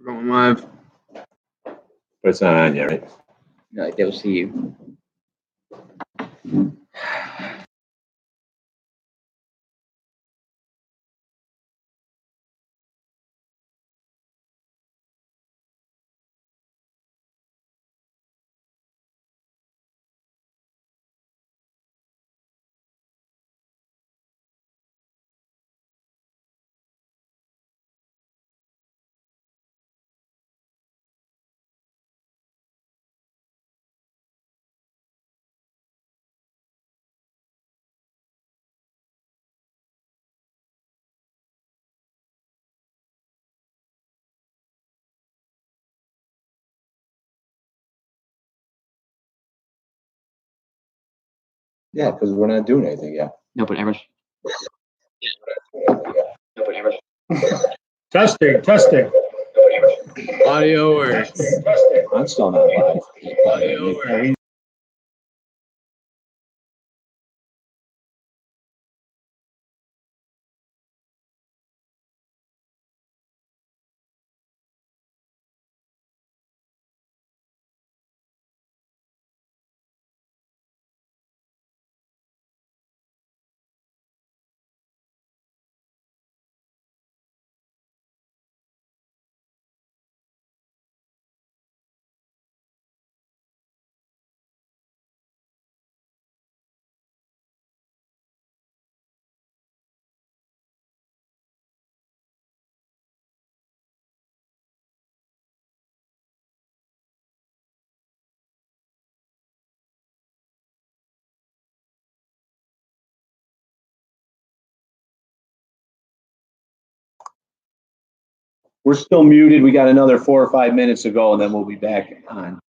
Going live. But it's not on yet, right? No, they'll see you. Yeah, because we're not doing anything yet. No, but Emmer's. No, but Emmer's. Testing. Audio works. Testing. I'm still not live. Audio works. We're still muted. We got another 4 or 5 minutes to go, and then we'll be back on.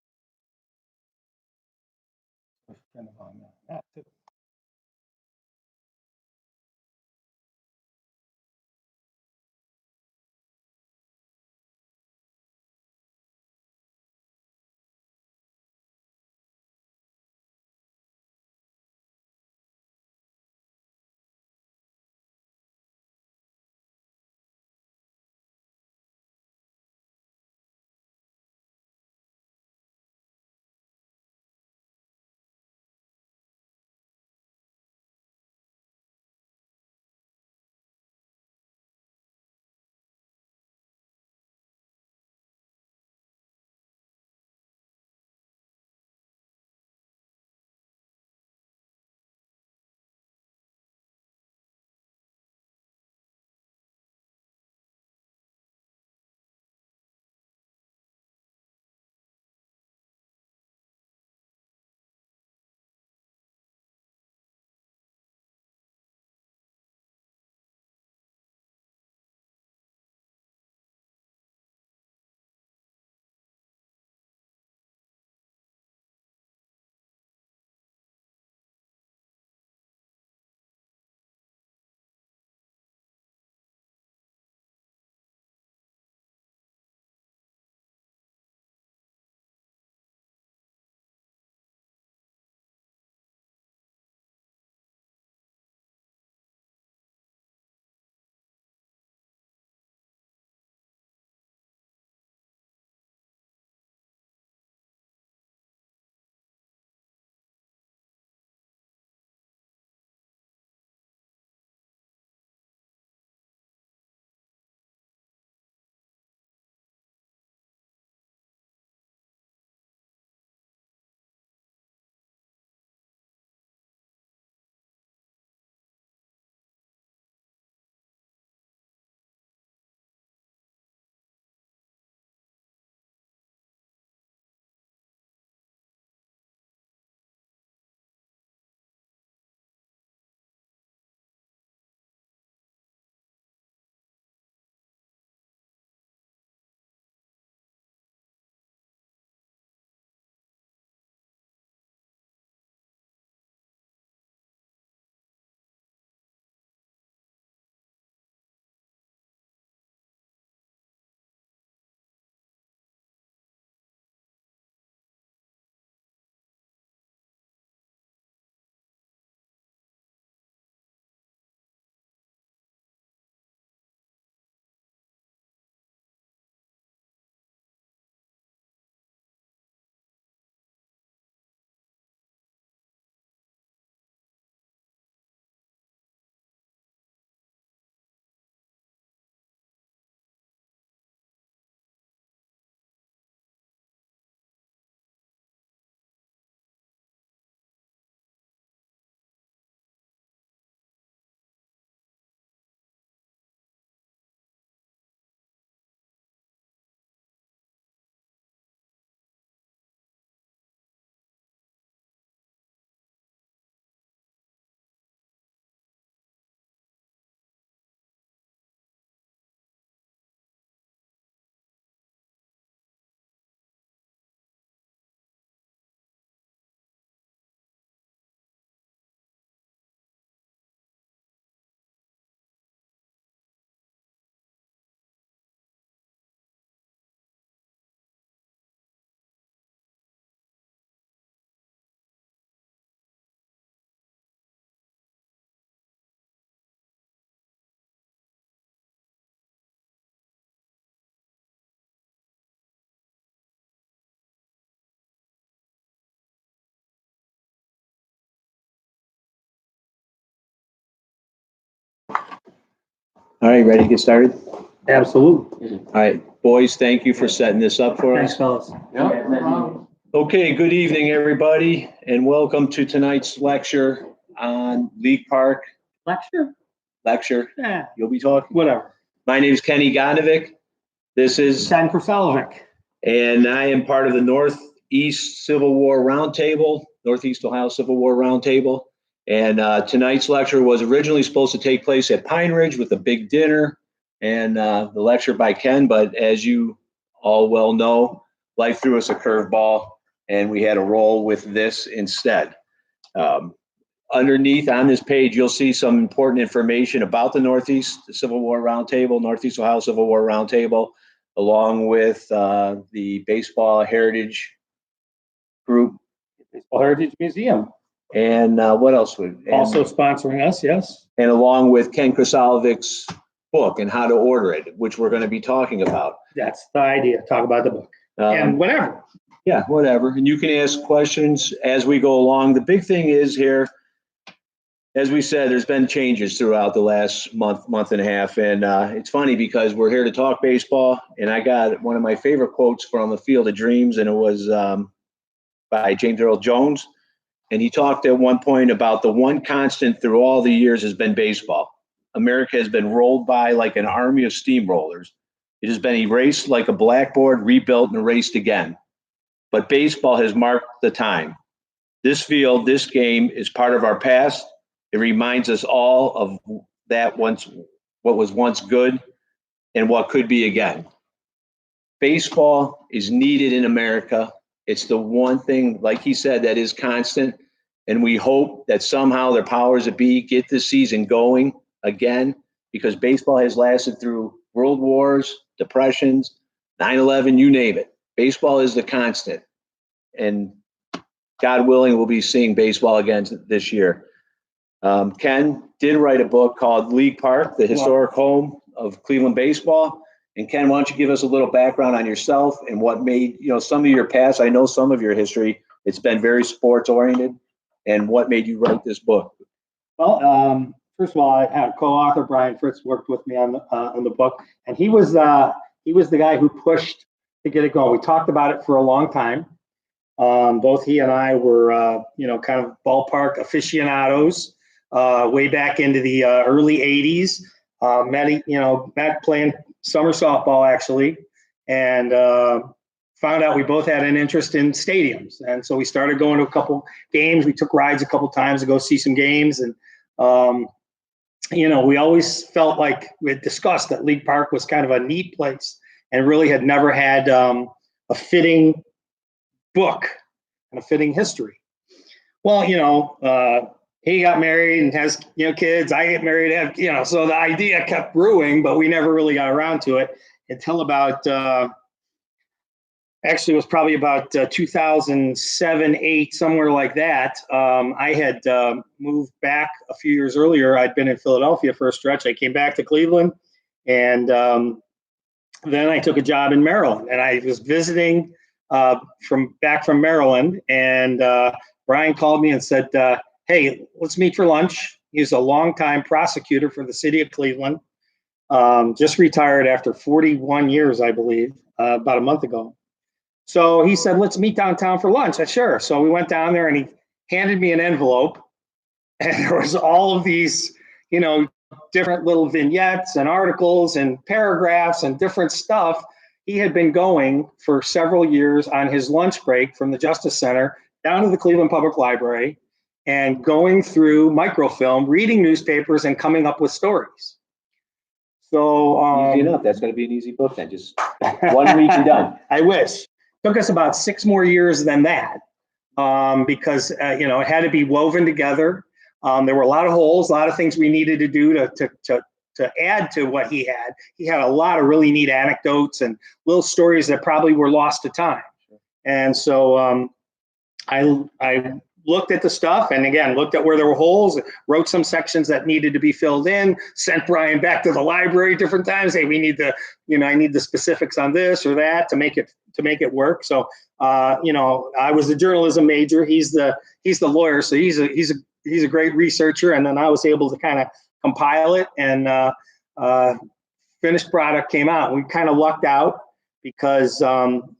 All right, ready to get started? Absolutely. All right, boys, thank you for setting this up for Thanks, us. fellas. Okay, good evening, everybody, and welcome to tonight's lecture on League Park. Lecture? Yeah, You'll be talking. whatever. My name is Kenny Gonovic. This is, Ken Krasalovic. and I am part of the Northeast Civil War Roundtable, Northeast Ohio Civil War Roundtable. And tonight's lecture was originally supposed to take place at Pine Ridge with a big dinner and the lecture by Ken. But as you all well know, life threw us a curveball and we had to roll with this instead. Underneath on this page, you'll see some important information about the Northeast Civil War Roundtable, Northeast Ohio Civil War Roundtable, along with the Baseball Heritage Group. Baseball Heritage Museum. And what else would Also sponsoring us, yes. and along with Ken Krasalovic's book and how to order it, which we're going to be talking about. That's the idea. Talk about the book. And whatever. Yeah, whatever. And you can ask questions as we go along. The big thing is here, as we said, there's been changes throughout the last month and a half. And it's funny because we're here to talk baseball. And I got one of my favorite quotes from The Field of Dreams, and it was by James Earl Jones. And he talked at one point about the one constant through all the years has been baseball. America has been rolled by like an army of steamrollers. It has been erased like a blackboard, rebuilt and erased again. But baseball has marked the time. This field, this game is part of our past. It reminds us all of that what was once good and what could be again. Baseball is needed in America. It's the one thing, like he said, that is constant. And we hope that somehow their powers that be get this season going again, because baseball has lasted through world wars, depressions, 9/11, you name it. Baseball is the constant. And God willing, we'll be seeing baseball again this year. Ken did write a book called League Park, the historic home of Cleveland baseball. And Ken, why don't you give us a little background on yourself and what made, some of your past, I know some of your history, it's been very sports oriented, and what made you write this book? Well, first of all, I had a co-author, Brian Fritz, worked with me on the book, and he was the guy who pushed to get it going. We talked about it for a long time. Both he and I were, kind of ballpark aficionados way back into the early '80s. Met playing summer softball actually, and found out we both had an interest in stadiums, and so we started going to a couple games. We took rides a couple times to go see some games, and we always felt like we had discussed that League Park was kind of a neat place, and really had never had a fitting book and a fitting history. Well, he got married and has, kids. I get married, have, so the idea kept brewing, but we never really got around to it until about, actually it was probably about 2007, 8, somewhere like that. I had moved back a few years earlier. I'd been in Philadelphia for a stretch. I came back to Cleveland, and then I took a job in Maryland, and I was visiting from Maryland, and Brian called me and said, hey, let's meet for lunch. He's a longtime prosecutor for the city of Cleveland, just retired after 41 years, I believe, about a month ago. So he said, let's meet downtown for lunch. I said, sure. So we went down there, and he handed me an envelope, and there was all of these, different little vignettes and articles and paragraphs and different stuff. He had been going for several years on his lunch break from the Justice Center down to the Cleveland Public Library and going through microfilm, reading newspapers, and coming up with stories. So Easy enough. That's going to be an easy book then. Just 1 week, you're done. I wish. Took us about 6 more years than that, because it had to be woven together. There were a lot of holes, a lot of things we needed to do to add to what he had. He had a lot of really neat anecdotes and little stories that probably were lost to time. And so I looked at the stuff, and again, looked at where there were holes, wrote some sections that needed to be filled in, sent Brian back to the library different times. Hey, we need I need the specifics on this or that to make it work. So, I was a journalism major. He's the lawyer. So he's a great researcher. And then I was able to kind of compile it. And finished product came out. We kind of lucked out because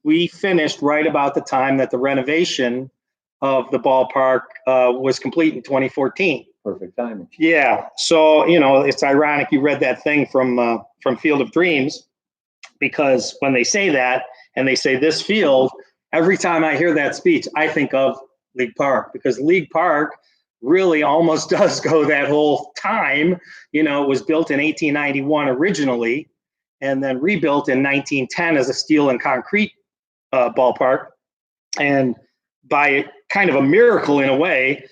we finished right about the time that the renovation of the ballpark was complete in 2014. Perfect timing. Yeah. So, it's ironic you read that thing from Field of Dreams, because when they say that and they say this field, every time I hear that speech, I think of League Park, because League Park really almost does go that whole time. It was built in 1891 originally, and then rebuilt in 1910 as a steel and concrete ballpark. And by kind of a miracle in a way,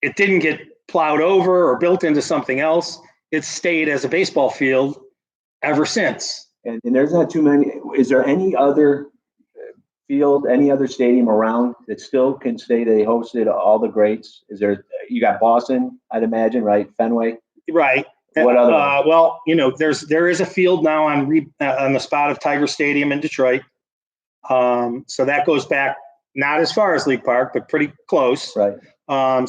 it didn't get plowed over or built into something else. It's stayed as a baseball field ever since. And there's not too many. Is there any other field, any other stadium around that still can say they hosted all the greats? Is there? You got Boston, I'd imagine, right? Fenway, right? What other? Well, there is a field now on the spot of Tiger Stadium in Detroit. So that goes back not as far as League Park, but pretty close. Right.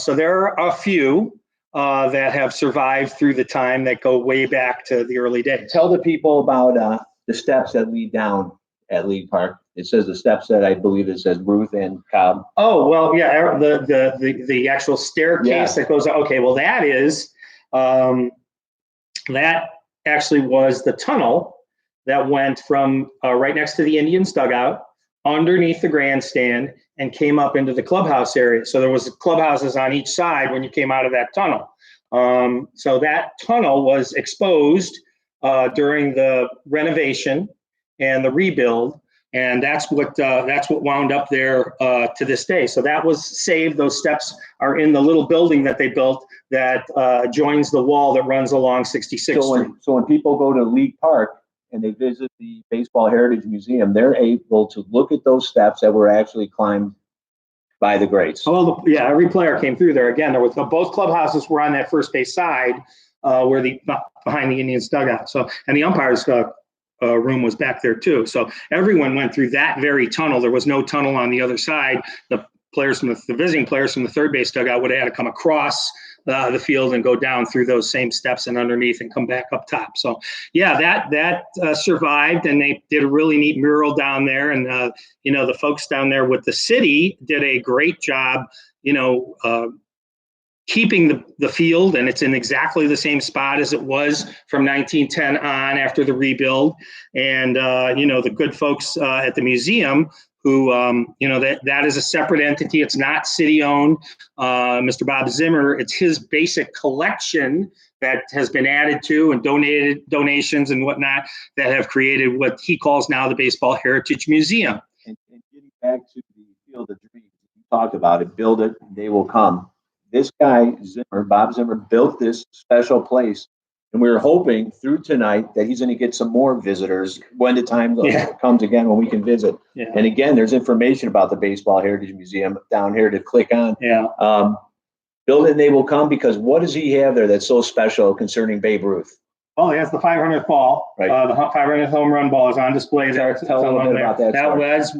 So there are a few that have survived through the time that go way back to the early days. Tell the people about the steps that lead down at League Park. It says the steps that I believe it says Ruth and Cobb. Oh, well, yeah, the actual staircase that goes. Okay, well, that is that actually was the tunnel that went from right next to the Indians dugout, underneath the grandstand, and came up into the clubhouse area. So there was clubhouses on each side when you came out of that tunnel. So that tunnel was exposed during the renovation and the rebuild, and that's what wound up there to this day. So that was saved. Those steps are in the little building that they built that joins the wall that runs along 66th Street. So when people go to League Park and they visit the Baseball Heritage Museum, they're able to look at those steps that were actually climbed by the greats. Well, yeah, every player came through there. Again, there was both clubhouses were on that first base side, where behind the Indians dugout. So, and the umpires room was back there too. So everyone went through that very tunnel. There was no tunnel on the other side. The visiting players from the third base dugout would have had to come across the field and go down through those same steps and underneath and come back up top. So yeah, that survived, and they did a really neat mural down there. And the folks down there with the city did a great job, keeping the field, and it's in exactly the same spot as it was from 1910 on after the rebuild. And the good folks at the museum, who, that is a separate entity. It's not city-owned. Mr. Bob Zimmer, it's his basic collection that has been added to and donations and whatnot that have created what he calls now the Baseball Heritage Museum. And getting back to the Field of Dreams, you talked about it, build it, they will come. This guy, Zimmer, Bob Zimmer, built this special place. And we were hoping through tonight that he's going to get some more visitors when the time comes again when we can visit. Yeah. And again, there's information about the Baseball Heritage Museum down here to click on. Yeah. Build it and they will come, because what does he have there that's so special concerning Babe Ruth? Oh, yes, the 500th ball. Right. The 500th home run ball is on display there. Tell a little bit about that. That was,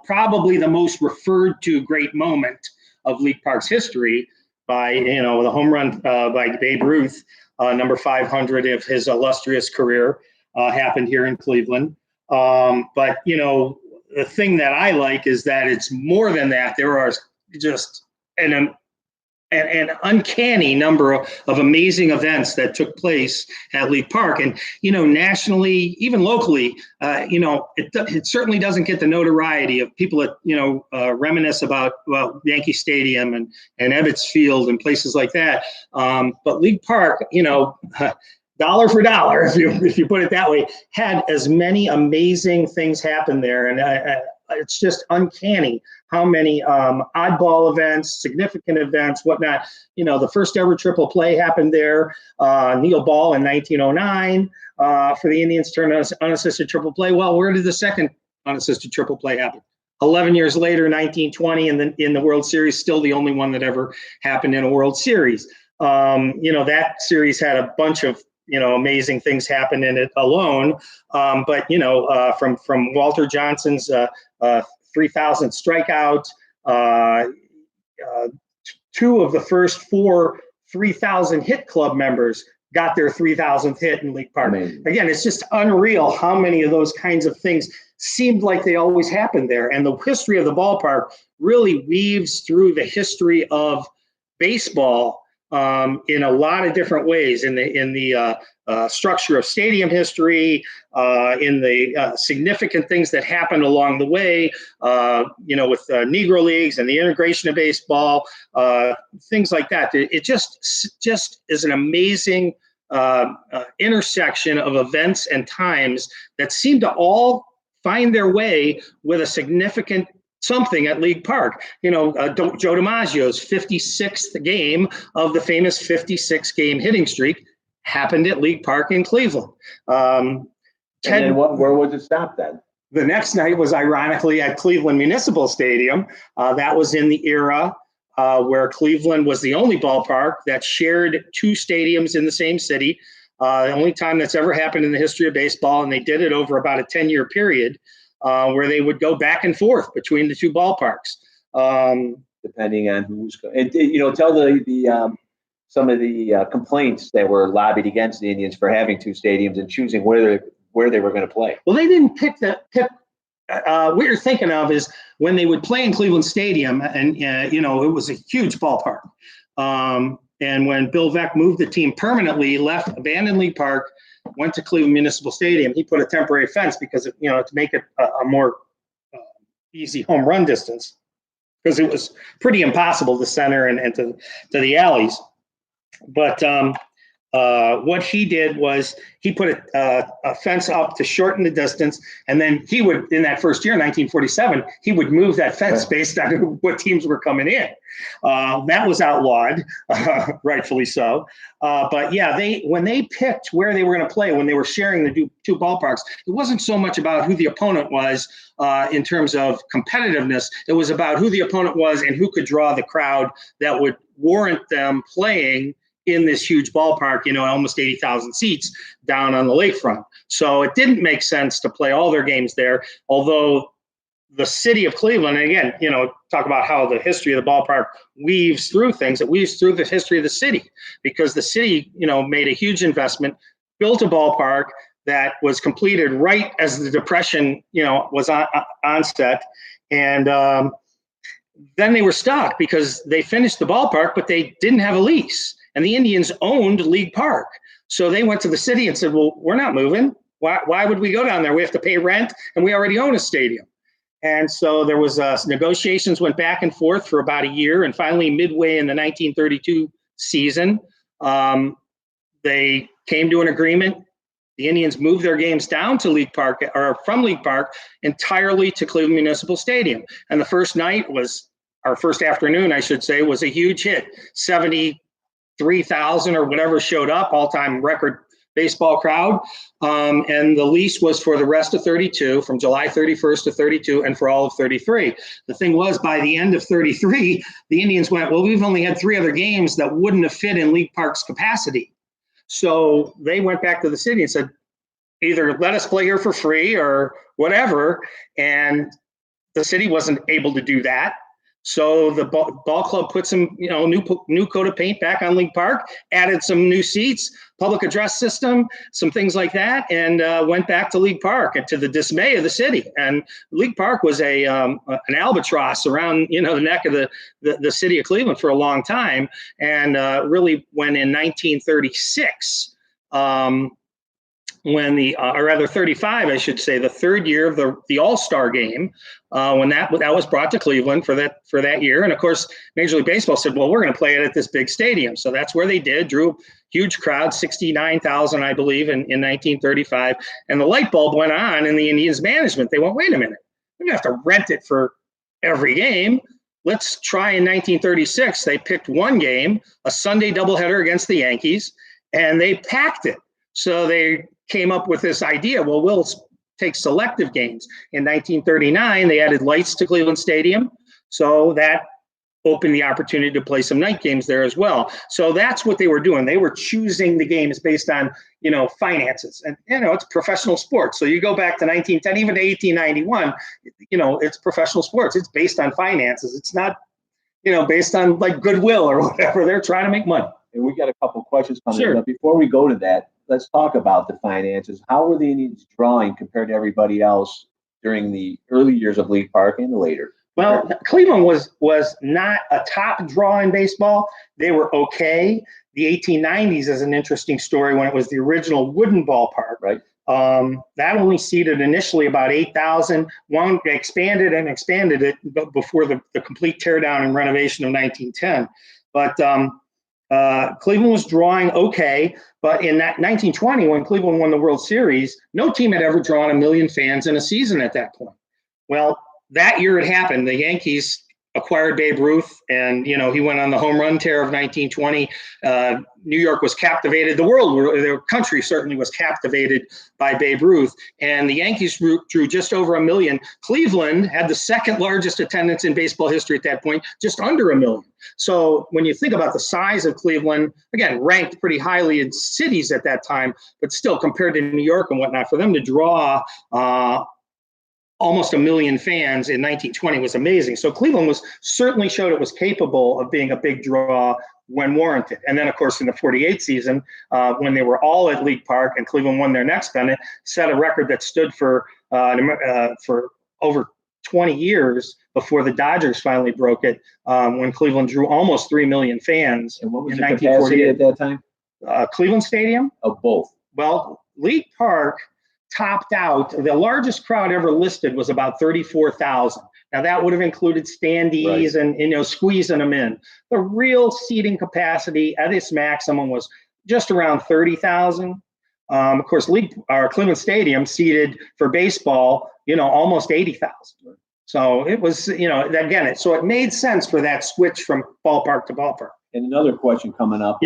probably the most referred to great moment of League Park's history by, the home run by Babe Ruth. Number 500 of his illustrious career happened here in Cleveland. But, the thing that I like is that it's more than that. There are just an uncanny number of amazing events that took place at League Park. And, nationally, even locally, it certainly doesn't get the notoriety of people that, reminisce about Yankee Stadium and Ebbets Field and places like that. But League Park, dollar for dollar, if you put it that way, had as many amazing things happen there. And it's just uncanny how many oddball events, significant events, whatnot. The first ever triple play happened there. Neil Ball in 1909 for the Indians turned unassisted triple play. Well, where did the second unassisted triple play happen? 11 years later, 1920, and then in the World Series, still the only one that ever happened in a World Series. That series had a bunch of amazing things happen in it alone. But from Walter Johnson's 3,000 strikeout, two of the first four 3,000 hit club members got their 3,000th hit in League Park. Amazing. Again, it's just unreal how many of those kinds of things seemed like they always happened there. And the history of the ballpark really weaves through the history of baseball in a lot of different ways, in the structure of stadium history, in the significant things that happened along the way, with Negro Leagues and the integration of baseball, things like that. It just is an amazing intersection of events and times that seem to all find their way with a significant something at League Park. Joe DiMaggio's 56th game of the famous 56-game hitting streak happened at League Park in Cleveland. And then where was it stopped then? The next night was ironically at Cleveland Municipal Stadium. That was in the era where Cleveland was the only ballpark that shared two stadiums in the same city. The only time that's ever happened in the history of baseball, and they did it over about a 10-year period. Where they would go back and forth between the two ballparks, depending on who's. Tell the some of the complaints that were lobbied against the Indians for having two stadiums and choosing where they were going to play. Well, they didn't pick what you're thinking of is when they would play in Cleveland Stadium, and it was a huge ballpark. And when Bill Veeck moved the team permanently, abandoned League Park, went to Cleveland Municipal Stadium, he put a temporary fence because, to make it a more easy home run distance, because it was pretty impossible to center and to the alleys. But what he did was he put a fence up to shorten the distance, and then he would, in that first year, 1947, he would move that fence based on what teams were coming in. That was outlawed, rightfully so. But yeah, when they picked where they were going to play, when they were sharing the two ballparks, it wasn't so much about who the opponent was in terms of competitiveness. It was about who the opponent was and who could draw the crowd that would warrant them playing in this huge ballpark, almost 80,000 seats down on the lakefront. So it didn't make sense to play all their games there, although the city of Cleveland, and again, talk about how the history of the ballpark weaves through things. It weaves through the history of the city, because the city, made a huge investment, built a ballpark that was completed right as the Depression, was onset. And then they were stuck because they finished the ballpark, but they didn't have a lease. And the Indians owned League Park. So they went to the city and said, well, we're not moving. Why would we go down there? We have to pay rent, and we already own a stadium. And so there was negotiations went back and forth for about a year. And finally, midway in the 1932 season, they came to an agreement. The Indians moved their games down to League Park, or from League Park entirely to Cleveland Municipal Stadium. And the first night our first afternoon, I should say, was a huge hit. 73,000 or whatever showed up, all-time record baseball crowd. And the lease was for the rest of 32, from July 31st to 32, and for all of 33. The thing was, by the end of 33, the Indians went, well, we've only had 3 other games that wouldn't have fit in League Park's capacity. So they went back to the city and said, either let us play here for free or whatever. And the city wasn't able to do that. So the ball club put some, new coat of paint back on League Park, added some new seats, public address system, some things like that, and went back to League Park, and to the dismay of the city. And League Park was an albatross around, the neck of the city of Cleveland for a long time. And really, when in 1936, when or rather 35, I should say, the third year of the All-Star game, when that was brought to Cleveland for that year. And of course, Major League Baseball said, well, we're going to play it at this big stadium. So that's where they did, drew huge crowd, 69,000, I believe, in 1935. And the light bulb went on in the Indians management. They went, wait a minute, we're going to have to rent it for every game. Let's try in 1936. They picked one game, a Sunday doubleheader against the Yankees, and they packed it. So they came up with this idea, well, we'll take selective games. In 1939, they added lights to Cleveland Stadium. So that opened the opportunity to play some night games there as well. So that's what they were doing. They were choosing the games based on, finances. And, it's professional sports. So you go back to 1910, even to 1891, it's professional sports. It's based on finances. It's not, based on like goodwill or whatever. They're trying to make money. And we got a couple questions coming in. Sure. But before we go to that, let's talk about the finances. How were the Indians drawing compared to everybody else during the early years of League Park and later? Well, Cleveland was not a top draw in baseball. They were okay. The 1890s is an interesting story when it was the original wooden ballpark. Right. That only seated initially about 8,000. One expanded it before the complete teardown and renovation of 1910. But Cleveland was drawing okay. But in that 1920, when Cleveland won the World Series, no team had ever drawn 1 million fans in a season at that point. Well, that year it happened. The Yankees acquired Babe Ruth, and he went on the home run tear of 1920. New York was captivated. The country certainly was captivated by Babe Ruth, and the Yankees drew just over 1 million. Cleveland had the second largest attendance in baseball history at that point, just under 1 million. So when you think about the size of Cleveland, again, ranked pretty highly in cities at that time, but still compared to New York and whatnot, for them to draw almost 1 million fans in 1920 was amazing. So Cleveland certainly showed it was capable of being a big draw when warranted. And then, of course, in the 48 season, when they were all at League Park and Cleveland won their next pennant, set a record that stood for over 20 years before the Dodgers finally broke it, when Cleveland drew almost 3 million fans. And what was in the capacity at that time? Cleveland Stadium? Of both. Well, League Park topped out. The largest crowd ever listed was about 34,000. Now that would have included standees and squeezing them in. The real seating capacity at its maximum was just around 30,000. Of course, Cleveland Stadium seated for baseball, almost 80,000. So it was, again, so it made sense for that switch from ballpark to ballpark. And another question coming up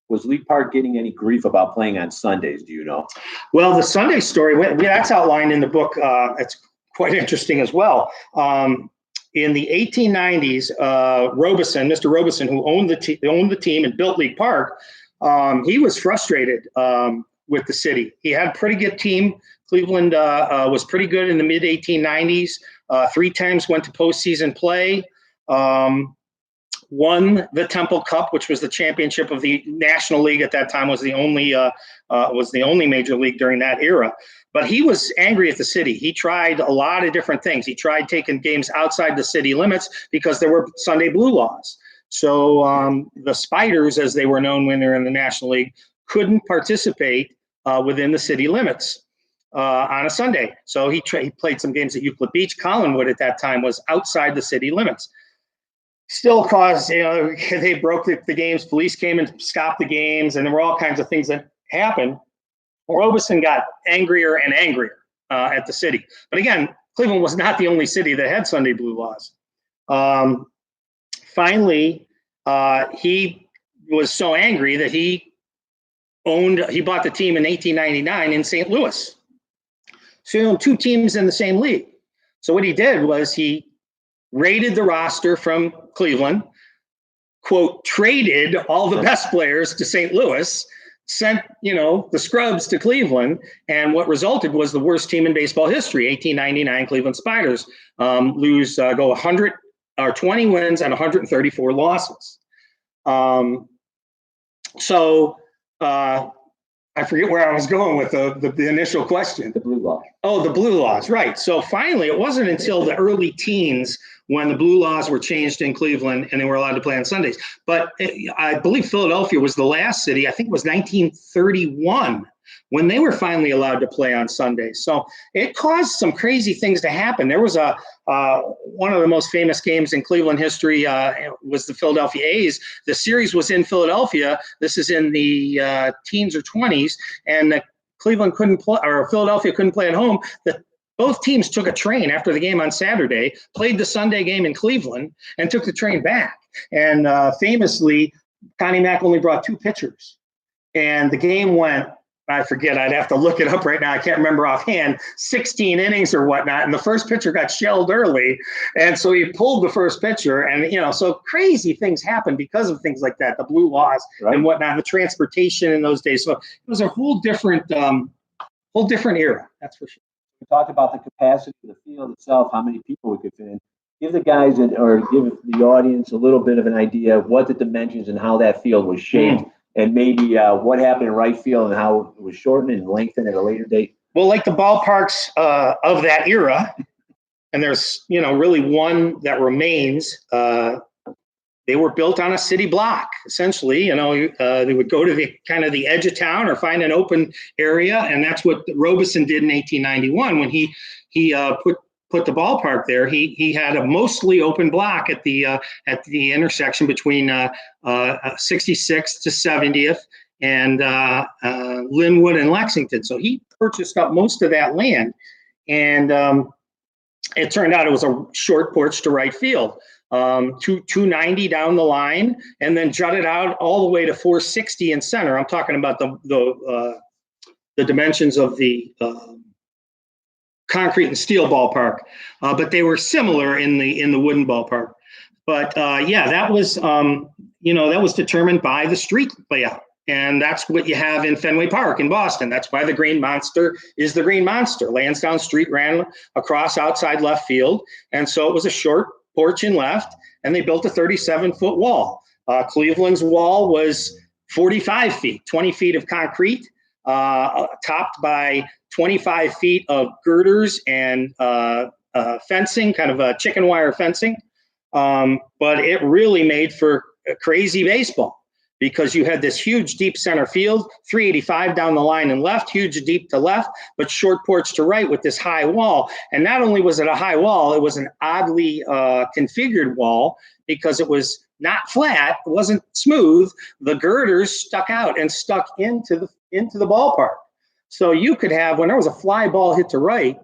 was League Park getting any grief about playing on Sundays? Do you know? Well, the Sunday story, that's outlined in the book. It's quite interesting as well. In the 1890s, Mr. Robeson, who owned the team and built League Park, he was frustrated with the city. He had a pretty good team. Cleveland was pretty good in the mid-1890s. 3 times went to postseason play. Won the Temple Cup, which was the championship of the National League at that time, was the only major league during that era. But he was angry at the city. He tried a lot of different things. He tried taking games outside the city limits because there were Sunday blue laws. So the Spiders, as they were known when they were in the National League, couldn't participate within the city limits on a Sunday. So he played some games at Euclid Beach. Collinwood at that time was outside the city limits. Still caused, they broke the games. Police came and stopped the games, and there were all kinds of things that happened. Robeson got angrier and angrier at the city. But again, Cleveland was not the only city that had Sunday blue laws. Finally, he was so angry that he bought the team in 1899 in St. Louis. So he owned 2 teams in the same league. So what he did was he raided the roster from Cleveland, quote, traded all the best players to St. Louis, sent, the scrubs to Cleveland, and what resulted was the worst team in baseball history. 1899 Cleveland Spiders go 100 or 20 wins and 134 losses. I forget where I was going with the initial question. The blue law. Oh, the blue laws, right. So finally, it wasn't until the early teens when the blue laws were changed in Cleveland and they were allowed to play on Sundays. But I believe Philadelphia was the last city. I think it was 1931 when they were finally allowed to play on Sundays. So it caused some crazy things to happen. There was one of the most famous games in Cleveland history was the Philadelphia A's. The series was in Philadelphia. This is in the teens or 20s, and Cleveland couldn't play, or Philadelphia couldn't play at home. Both teams took a train after the game on Saturday, played the Sunday game in Cleveland, and took the train back. And famously, Connie Mack only brought 2 pitchers, and the game went, I forget, I'd have to look it up right now. I can't remember offhand, 16 innings or whatnot. And the first pitcher got shelled early. And so he pulled the first pitcher. And, so crazy things happened because of things like that, the blue laws and whatnot, the transportation in those days. So it was a whole different era. That's for sure. We talked about the capacity of the field itself, how many people we could fit in. give the guys or give the audience a little bit of an idea of what the dimensions and how that field was shaped, and maybe what happened in right field and how it was shortened and lengthened at a later date. Well, like the ballparks of that era, and there's really one that remains. They were built on a city block, essentially. They would go to the edge of town or find an open area, and that's what Robeson did in 1891 when he put the ballpark there. He had a mostly open block at the intersection between 66th to 70th and Linwood and Lexington. So he purchased up most of that land, and it turned out it was a short porch to right field. 290 down the line, and then jutted out all the way to 460 in center. I'm talking about the dimensions of the concrete and steel ballpark, but they were similar in the wooden ballpark. But that was that was determined by the street layout, and that's what you have in Fenway Park in Boston. That's why the Green Monster is the Green Monster. Lansdowne Street ran across outside left field, and so it was a short porch in left, and they built a 37-foot wall. Cleveland's wall was 45 feet, 20 feet of concrete, topped by 25 feet of girders and fencing, kind of a chicken wire fencing. But it really made for a crazy baseball because you had this huge deep center field, 385 down the line and left, huge deep to left, but short porch to right with this high wall. And not only was it a high wall, it was an oddly configured wall because it was not flat, it wasn't smooth. The girders stuck out and stuck into the ballpark. So you could have, when there was a fly ball hit to right,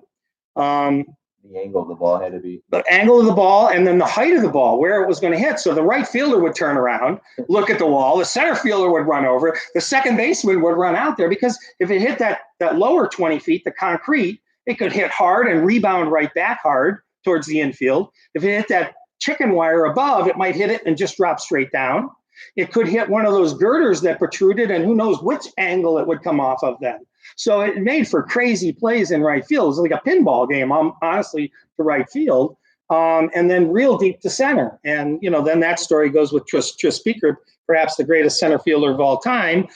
The angle of the ball had to be. the angle of the ball and then the height of the ball, where it was going to hit. So the right fielder would turn around, look at the wall, the center fielder would run over, the second baseman would run out there, because if it hit that lower 20 feet, the concrete, it could hit hard and rebound right back hard towards the infield. If it hit that chicken wire above, it might hit it and just drop straight down. It could hit one of those girders that protruded, and who knows which angle it would come off of then. So it made for crazy plays in right field. It was like a pinball game, honestly, to right field, and then real deep to center. And, then that story goes with Tris Speaker, perhaps the greatest center fielder of all time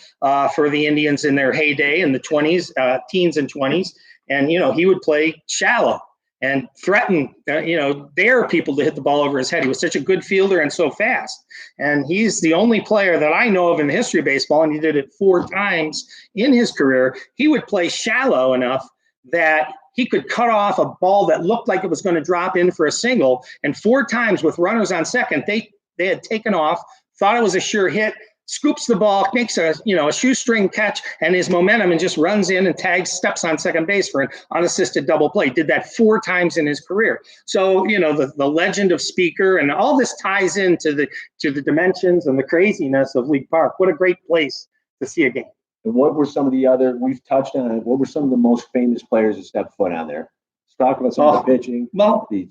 for the Indians in their heyday in the 20s, teens and 20s. And, he would play shallow and threaten, dare people to hit the ball over his head. He was such a good fielder and so fast. And he's the only player that I know of in the history of baseball, and he did it 4 times in his career. He would play shallow enough that he could cut off a ball that looked like it was going to drop in for a single. And 4 times with runners on second, they had taken off, thought it was a sure hit, scoops the ball, makes a shoestring catch, and his momentum, and just runs in and steps on second base for an unassisted double play. Did that 4 times in his career. So, the legend of Speaker and all this ties into the dimensions and the craziness of League Park. What a great place to see a game. And what were some of the other, we've touched on it, what were some of the most famous players that stepped foot on there? Let's talk about some of the pitching, the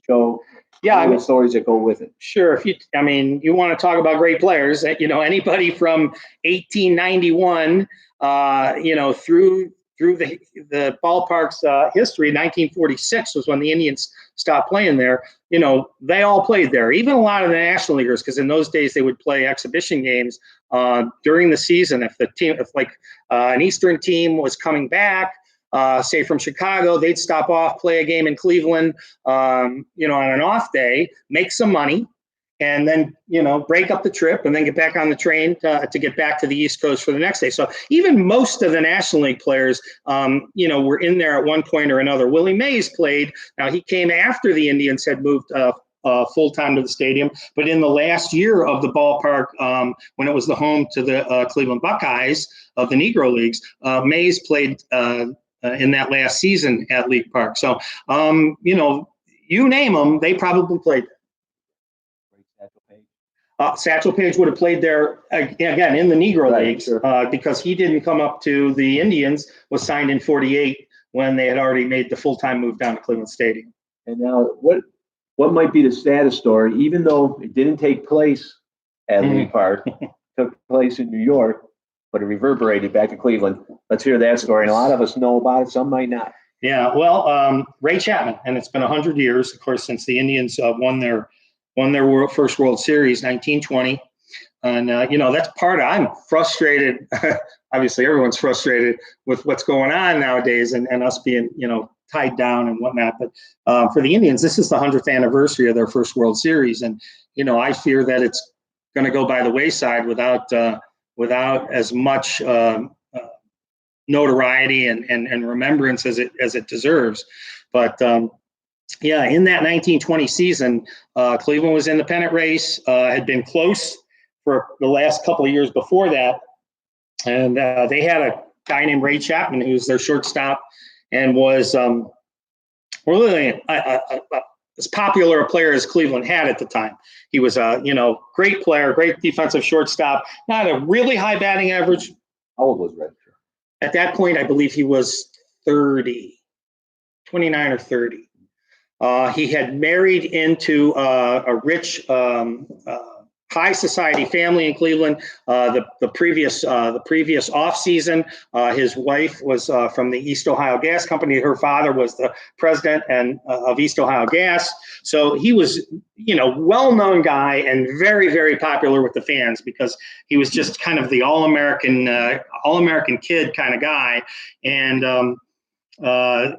show. Yeah, the stories that go with it. Sure. If you want to talk about great players, anybody from 1891, through the ballpark's history, 1946 was when the Indians stopped playing there. They all played there, even a lot of the National Leaguers, because in those days they would play exhibition games during the season. If an Eastern team was coming back, say from Chicago, they'd stop off, play a game in Cleveland, on an off day, make some money, and then, break up the trip and then get back on the train to get back to the East Coast for the next day. So even most of the National League players, were in there at one point or another. Willie Mays played. Now, he came after the Indians had moved full-time to the stadium, but in the last year of the ballpark, when it was the home to the Cleveland Buckeyes of the Negro Leagues, Mays played in that last season at League Park. So, you name them, they probably played there. Satchel Paige would have played there again in the Negro Leagues, sure. Because he didn't come up to the Indians, was signed in 48 when they had already made the full-time move down to Cleveland Stadium. And now what might be the status story, even though it didn't take place at League Park, took place in New York, but it reverberated back to Cleveland. Let's hear that story. And a lot of us know about it, some might not. Yeah, well, Ray Chapman, and it's been 100 years, of course, since the Indians won their first World Series, 1920. And that's part of, I'm frustrated. Obviously, everyone's frustrated with what's going on nowadays, and us being tied down and whatnot. But for the Indians, this is the 100th anniversary of their first World Series, and I fear that it's going to go by the wayside without as much notoriety and remembrance as it deserves. But yeah, in that 1920 season, Cleveland was in the pennant race, had been close for the last couple of years before that. And they had a guy named Ray Chapman, who was their shortstop and was really as popular a player as Cleveland had at the time. He was a great player, great defensive shortstop, not a really high batting average. How old was Ray? At that point, I believe he was 29 or 30. He had married into a rich high society family in Cleveland. The previous off season, his wife was from the East Ohio Gas Company. Her father was the president of East Ohio Gas. So he was, well-known guy and very, very popular with the fans because he was just kind of the all-American kid kind of guy. And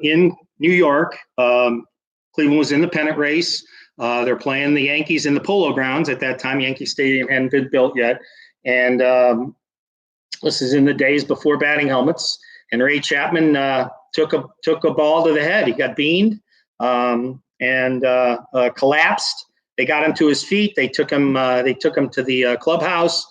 in New York, Cleveland was in the pennant race. They're playing the Yankees in the Polo Grounds at that time. Yankee Stadium hadn't been built yet. And this is in the days before batting helmets. And Ray Chapman took a ball to the head. He got beamed and collapsed. They got him to his feet. They took him to the clubhouse,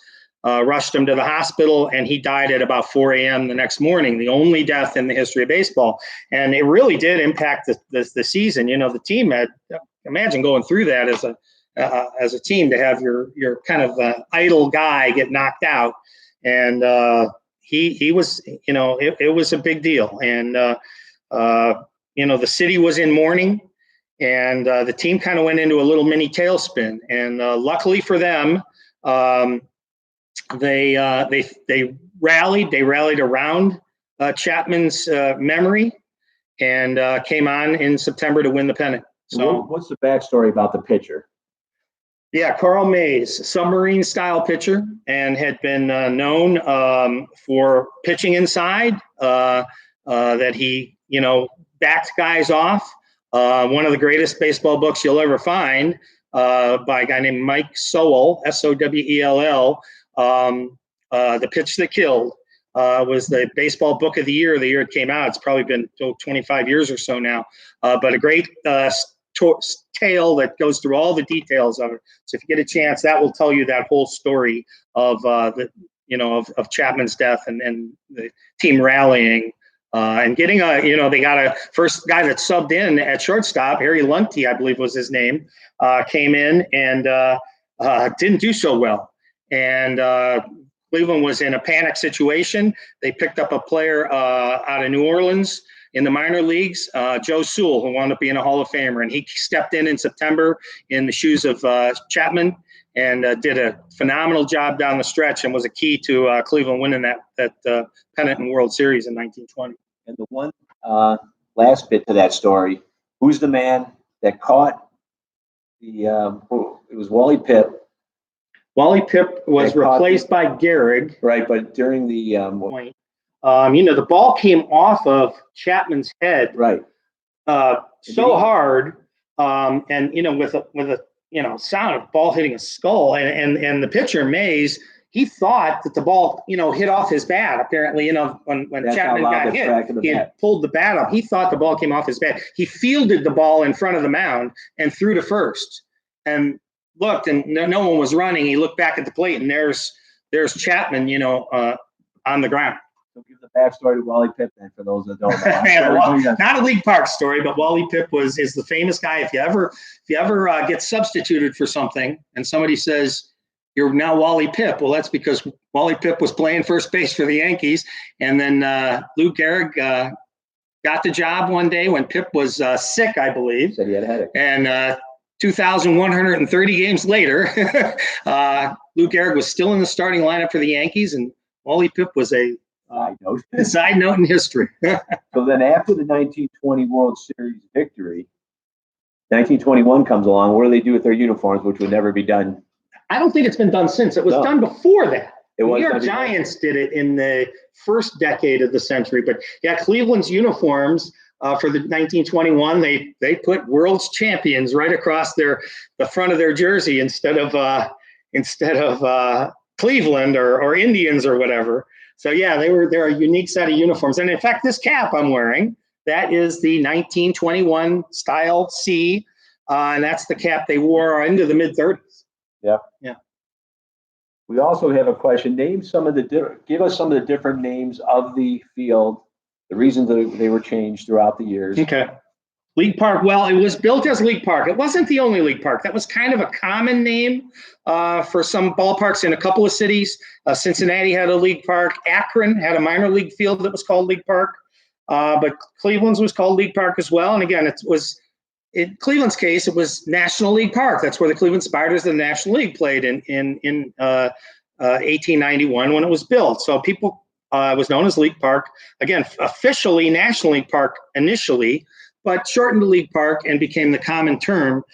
rushed him to the hospital, and he died at about 4 a.m. the next morning, the only death in the history of baseball. And it really did impact the season. The team had, imagine going through that as a team, to have your kind of idle guy get knocked out. And he was, it was a big deal. And, the city was in mourning, and the team kind of went into a little mini tailspin. And luckily for them, they rallied around Chapman's memory and came on in September to win the pennant. So what's the backstory about the pitcher? Yeah, Carl Mays, submarine style pitcher, and had been known for pitching inside, that he, backed guys off. One of the greatest baseball books you'll ever find, by a guy named Mike Sowell, Sowell. The Pitch That Killed was the baseball book of the year it came out. It's probably been 25 years or so now, but a great tale that goes through all the details of it. So if you get a chance, that will tell you that whole story of of Chapman's death and the team rallying and getting they got a first guy that subbed in at shortstop, Harry Lunte, I believe was his name, came in and didn't do so well. And Cleveland was in a panic situation. They picked up a player out of New Orleans in the minor leagues, Joe Sewell, who wound up being a Hall of Famer. And he stepped in September in the shoes of Chapman and did a phenomenal job down the stretch and was a key to Cleveland winning that pennant and World Series in 1920. And the one last bit to that story, who's the man that caught it was Wally Pipp. Wally Pipp was replaced by Gehrig. Right, but during the point, the ball came off of Chapman's head, right, so hard, and with a sound of ball hitting a skull, and the pitcher Mays, he thought that the ball hit off his bat. Apparently, when Chapman got hit, he had pulled the bat up. He thought the ball came off his bat. He fielded the ball in front of the mound and threw to first, and looked, and no one was running. He looked back at the plate, and there's Chapman, on the ground. So give the backstory to Wally Pipp then, for those that don't know. Not a League Park story, but Wally Pipp is the famous guy. If you ever get substituted for something, and somebody says you're now Wally Pipp, well, that's because Wally Pipp was playing first base for the Yankees, and then Lou Gehrig got the job one day when Pipp was sick, I believe. Said he had a headache. And 2,130 games later, Lou Gehrig was still in the starting lineup for the Yankees, and Wally Pipp was a Side note. Side note in history. So then after the 1920 World Series victory, 1921 comes along. What do they do with their uniforms, which would never be done? I don't think it's been done since. It was No. done before that. It was New York done before. Giants did it in the first decade of the century. But yeah, Cleveland's uniforms for the 1921, they put world's champions right across the front of their jersey instead of Cleveland or Indians or whatever. So yeah, they're a unique set of uniforms. And in fact, this cap I'm wearing, that is the 1921 style C, and that's the cap they wore into the mid-30s. Yeah. Yeah. We also have a question. Give us some of the different names of the field, the reasons that they were changed throughout the years. Okay. League Park. Well, it was built as League Park. It wasn't the only League Park. That was kind of a common name for some ballparks in a couple of cities. Cincinnati had a League Park. Akron had a minor league field that was called League Park. But Cleveland's was called League Park as well. And again, in Cleveland's case, it was National League Park. That's where the Cleveland Spiders of the National League played in 1891 when it was built. So people was known as League Park. Again, officially National League Park initially, but shortened to League Park and became the common term.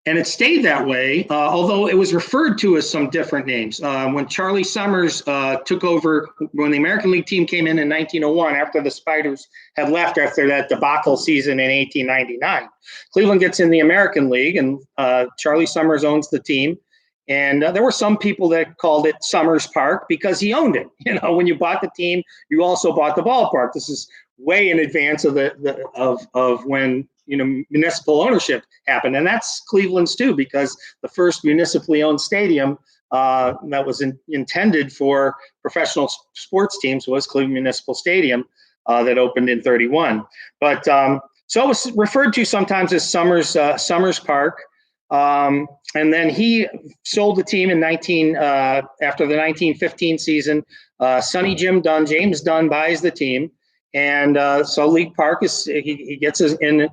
And it stayed that way, although it was referred to as some different names. When Charlie Summers took over, when the American League team came in 1901, after the Spiders had left after that debacle season in 1899, Cleveland gets in the American League, and Charlie Summers owns the team. And there were some people that called it Summers Park because he owned it. You know, when you bought the team, you also bought the ballpark. This is way in advance of of when municipal ownership happened, and that's Cleveland's too, because the first municipally owned stadium that was intended for professional sports teams was Cleveland Municipal Stadium that opened in '31. But so it was referred to sometimes as Summers Park. And then he sold the team in after the 1915 season. Sonny James Dunn buys the team, and so League Park he gets in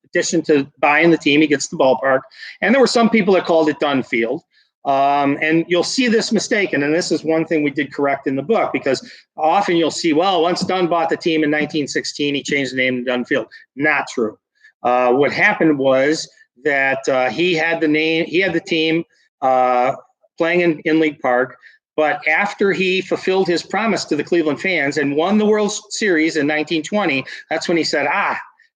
addition to buying the team, he gets the ballpark. And there were some people that called it Dunn Field. And you'll see this mistaken, and this is one thing we did correct in the book, because often you'll see, well, once Dunn bought the team in 1916, he changed the name to Dunn Field. Not true. What happened was that he had the team playing in League Park, but after he fulfilled his promise to the Cleveland fans and won the World Series in 1920, that's when he said,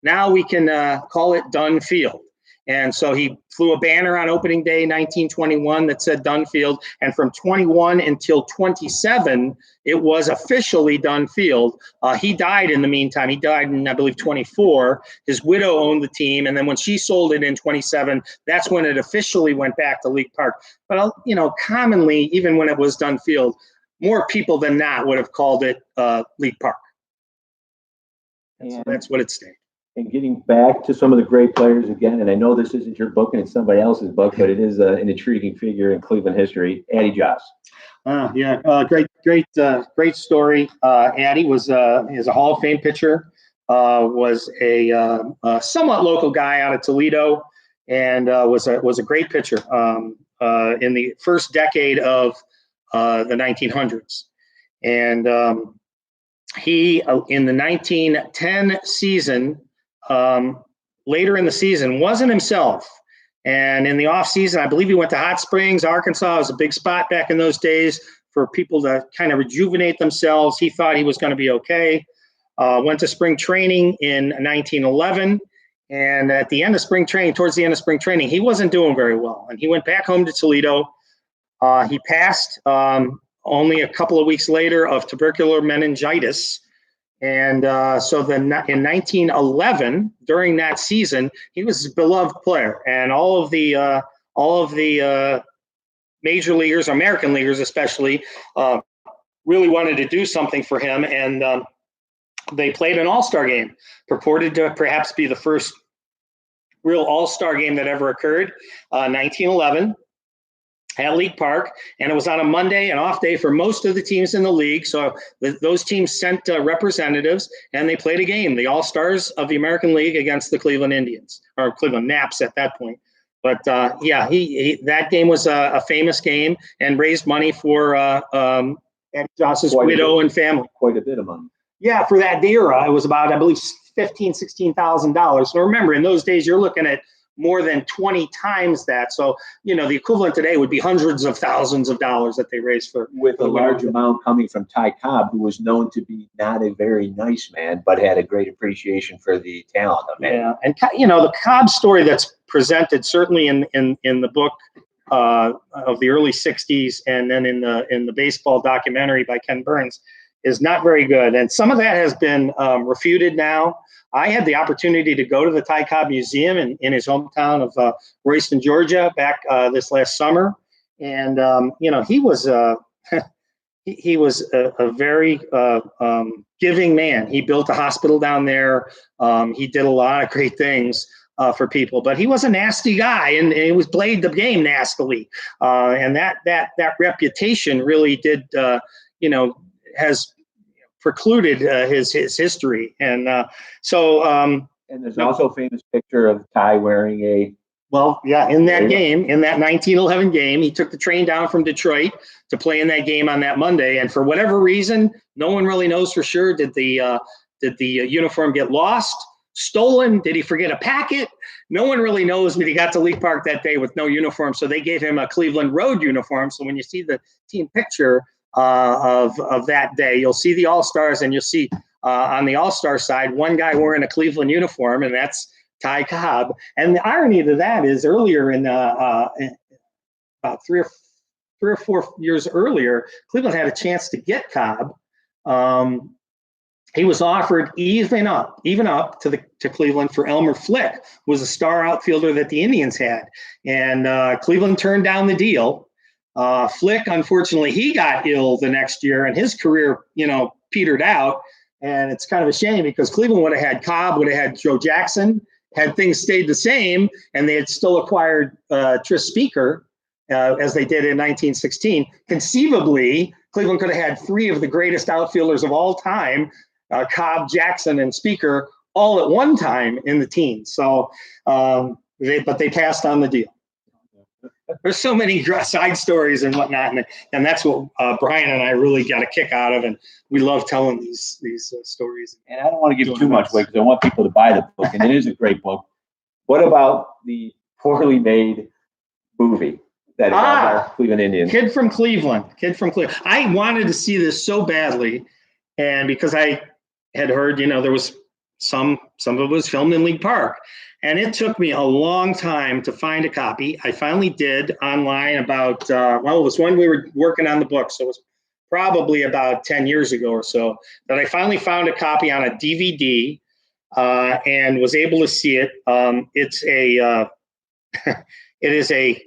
now we can call it Dunn Field. And so he flew a banner on opening day 1921 that said Dunn Field, and from 21 until 27, it was officially Dunn Field. He died in the meantime. He died in, I believe, 24. His widow owned the team, and then when she sold it in 27, that's when it officially went back to League Park. But commonly, even when it was Dunn Field, more people than not would have called it League Park. And so that's what it stayed. And getting back to some of the great players again, and I know this isn't your book and it's somebody else's book, but it is an intriguing figure in Cleveland history, Addie Joss. Great story. Addie is a Hall of Fame pitcher, was a somewhat local guy out of Toledo, and was a great pitcher in the first decade of the 1900s. And he, in the 1910 season, later in the season, wasn't himself. And in the off season, I believe he went to Hot Springs, Arkansas. It was a big spot back in those days for people to kind of rejuvenate themselves. He thought he was going to be okay. Went to spring training in 1911. And at the end of spring training, towards the end of spring training, he wasn't doing very well. And he went back home to Toledo. He passed only a couple of weeks later of tubercular meningitis. And so then in 1911, during that season, he was a beloved player, and all of the major leaguers, American leaguers especially, really wanted to do something for him, and they played an all-star game, purported to perhaps be the first real all-star game that ever occurred, 1911. At League Park, and it was on a Monday, an off day for most of the teams in the league. So those teams sent representatives, and they played a game, the All-Stars of the American League against the Cleveland Indians, or Cleveland Naps at that point. But that game was a famous game and raised money for Eddie Joss's Quite a widow bit. and family. Quite a bit of money. Yeah, for that era, it was about, I believe, $16,000. So remember, in those days, you're looking at more than 20 times that. So, the equivalent today would be hundreds of thousands of dollars that they raised for. With a large amount coming from Ty Cobb, who was known to be not a very nice man, but had a great appreciation for the talent of it. Yeah, and the Cobb story that's presented certainly in the book of the early '60s, and then in the baseball documentary by Ken Burns, is not very good. And some of that has been refuted now. I had the opportunity to go to the Ty Cobb Museum in his hometown of Royston, Georgia, back this last summer, and he was he was a very giving man. He built a hospital down there. He did a lot of great things for people, but he was a nasty guy, and he was played the game nastily. And that reputation really did, has precluded his history. And and there's also a famous picture of Ty wearing a. Well, yeah, in that 1911 game, he took the train down from Detroit to play in that game on that Monday. And for whatever reason, no one really knows for sure. Did the uniform get lost, stolen? Did he forget a packet? No one really knows, but he got to League Park that day with no uniform. So they gave him a Cleveland Road uniform. So when you see the team picture of that day, you'll see the All-Stars, and you'll see on the All-Star side, one guy wearing a Cleveland uniform, and that's Ty Cobb. And the irony to that is earlier in about 3 or 4 years earlier, Cleveland had a chance to get Cobb. He was offered even up to Cleveland for Elmer Flick, who was a star outfielder that the Indians had. And Cleveland turned down the deal. Flick, unfortunately, he got ill the next year, and his career, petered out. And it's kind of a shame, because Cleveland would have had Cobb, would have had Joe Jackson, had things stayed the same, and they had still acquired Tris Speaker, as they did in 1916. Conceivably, Cleveland could have had 3 of the greatest outfielders of all time, Cobb, Jackson, and Speaker, all at one time in the teens. So, but they passed on the deal. There's so many side stories and whatnot, and that's what Brian and I really got a kick out of, and we love telling these stories. And I don't want to give too much away, because I want people to buy the book, and it is a great book. What about the poorly made movie that is about Cleveland Indians? Kid from Cleveland. I wanted to see this so badly, and because I had heard, there was some of it was filmed in League Park. And it took me a long time to find a copy. I finally did online about, it was when we were working on the book, so it was probably about 10 years ago or so, that I finally found a copy on a DVD and was able to see it. It is a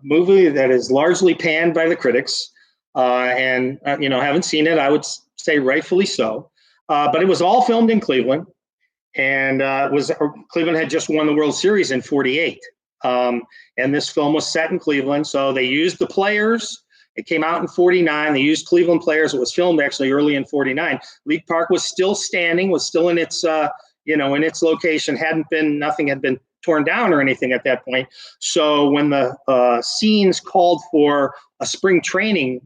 movie that is largely panned by the critics, and haven't seen it. I would say rightfully so, but it was all filmed in Cleveland. And Cleveland had just won the World Series in '48, and this film was set in Cleveland. So they used the players. It came out in '49. They used Cleveland players. It was filmed actually early in '49. League Park was still standing, was still in its in its location. Nothing had been torn down or anything at that point. So when the scenes called for a spring training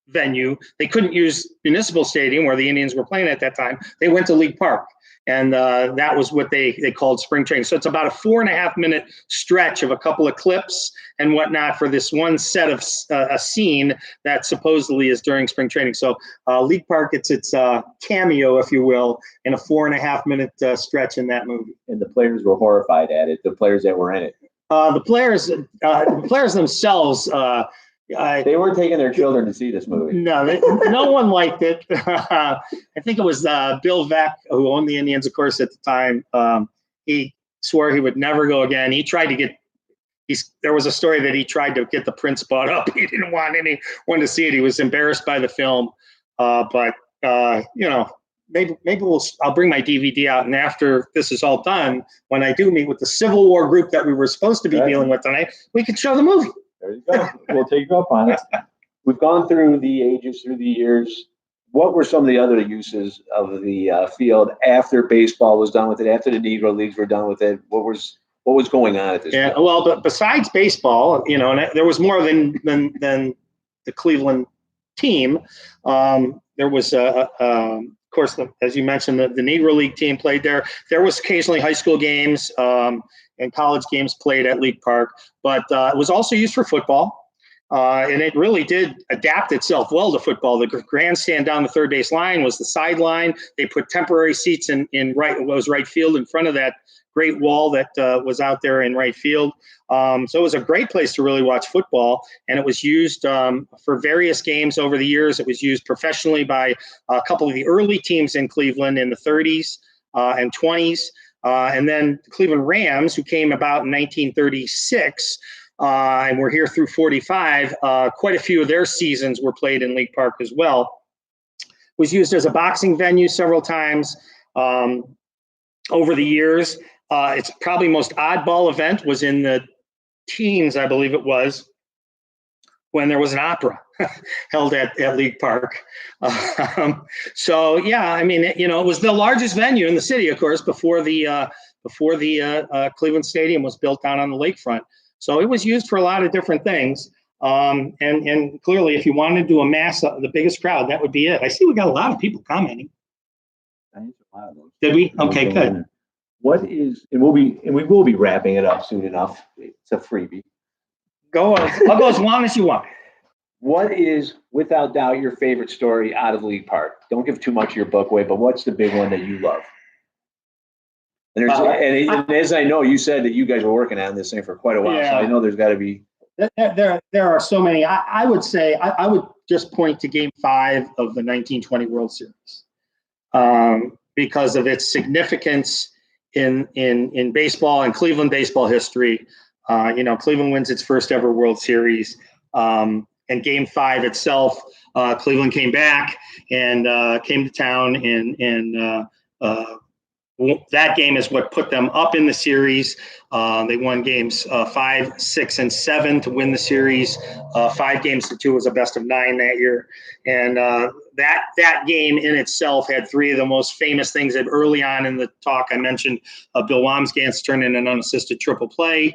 venue, they couldn't use Municipal Stadium, where the Indians were playing at that time. They went to League Park. And that was what they called spring training. So it's about a 4.5-minute stretch of a couple of clips and whatnot for this one set of a scene that supposedly is during spring training. So League Park, it's cameo, if you will, in a 4.5-minute stretch in that movie. And the players were horrified at it, the players that were in it. The players themselves, they weren't taking their children to see this movie. No, no one liked it. I think it was Bill Veeck, who owned the Indians, of course, at the time. He swore he would never go again. He tried to get. There was a story that he tried to get the prints bought up. He didn't want anyone to see it. He was embarrassed by the film. But maybe I'll bring my DVD out, and after this is all done, when I do meet with the Civil War group that we were supposed to be dealing with tonight, we can show the movie. There you go. We'll take you up on it. We've gone through the ages, through the years. What were some of the other uses of the field after baseball was done with it, after the Negro Leagues were done with it? What was going on at this point? Well, but besides baseball, and there was more than the Cleveland team. There was, of course, as you mentioned, the Negro League team played there. There was occasionally high school games and college games played at League Park, but it was also used for football. And it really did adapt itself well to football. The grandstand down the third base line was the sideline. They put temporary seats in right field in front of that great wall that was out there in right field. So it was a great place to really watch football, and it was used for various games over the years. It was used professionally by a couple of the early teams in Cleveland in the 30s and 20s. And then the Cleveland Rams, who came about in 1936, and we're here through 45, quite a few of their seasons were played in League Park as well. It was used as a boxing venue several times over the years. Its probably most oddball event was in the teens, I believe it was, when there was an opera held at League Park. So yeah, I mean, it was the largest venue in the city, of course, before the Cleveland Stadium was built down on the lakefront. So it was used for a lot of different things. And clearly, if you wanted to do a mass, the biggest crowd, that would be it. I see we got a lot of people commenting. Did we? Okay, good. What is, and we will be wrapping it up soon enough. It's a freebie. I'll go as long as you want. What is, without doubt, your favorite story out of League Park? Don't give too much of your book away, but what's the big one that you love? And, and as I know, you said that you guys were working on this thing for quite a while, so I know there's got to be. There are so many. I would say I would just point to Game 5 of the 1920 World Series because of its significance in baseball and Cleveland baseball history. Cleveland wins its first ever World Series. And Game 5 itself, Cleveland came back and came to town, and that game is what put them up in the series. They won games 5, 6, and 7 to win the series. 5-2 was a best of 9 that year. And that game in itself had 3 of the most famous things. That early on in the talk, I mentioned Bill Wambsgans turned in an unassisted triple play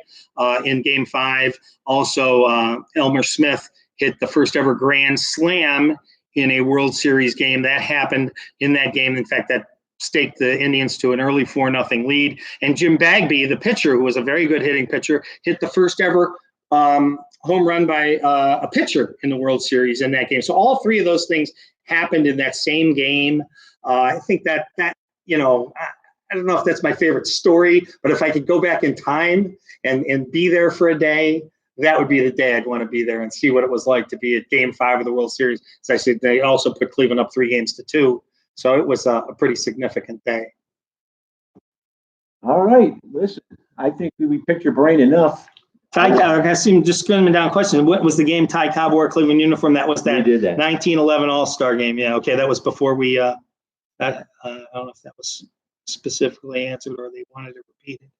in Game 5. Also, Elmer Smith hit the first ever grand slam in a World Series game. That happened in that game. In fact, that staked the Indians to an early 4-0 lead. And Jim Bagby, the pitcher, who was a very good hitting pitcher, hit the first ever home run by a pitcher in the World Series in that game. So all 3 of those things happened in that same game. I think that I don't know if that's my favorite story, but if I could go back in time and be there for a day, that would be the day I'd want to be there and see what it was like to be at Game 5 of the World Series. As I said, they also put Cleveland up 3-2. So it was a pretty significant day. All right. Listen, I think we picked your brain enough. I see just scrolling down question. What was the game Ty Cobb wore a Cleveland uniform? That was that 1911 All-Star game. Yeah, okay. That was before we I don't know if that was specifically answered or they wanted it repeated.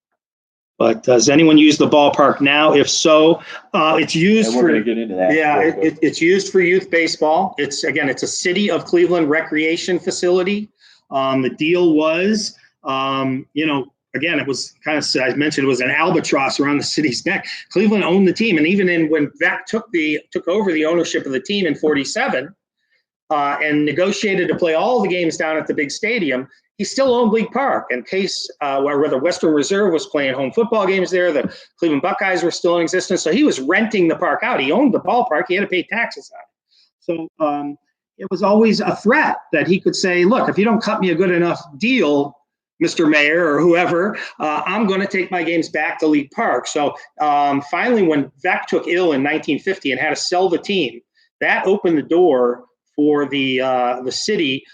But does anyone use the ballpark now? If so, it's used we're going to get into that. Yeah, it's used for youth baseball. It's a City of Cleveland recreation facility. The deal was, it was kind of, I mentioned, it was an albatross around the city's neck. Cleveland owned the team, and even when Veeck took over the ownership of the team in '47 and negotiated to play all the games down at the big stadium, he still owned League Park in case where the Western Reserve was playing home football games there. The Cleveland Buckeyes were still in existence. So he was renting the park out. He owned the ballpark. He had to pay taxes on it. So it was always a threat that he could say, look, if you don't cut me a good enough deal, Mr. Mayor or whoever, I'm going to take my games back to League Park. So finally, when Veeck took ill in 1950 and had to sell the team, that opened the door for the city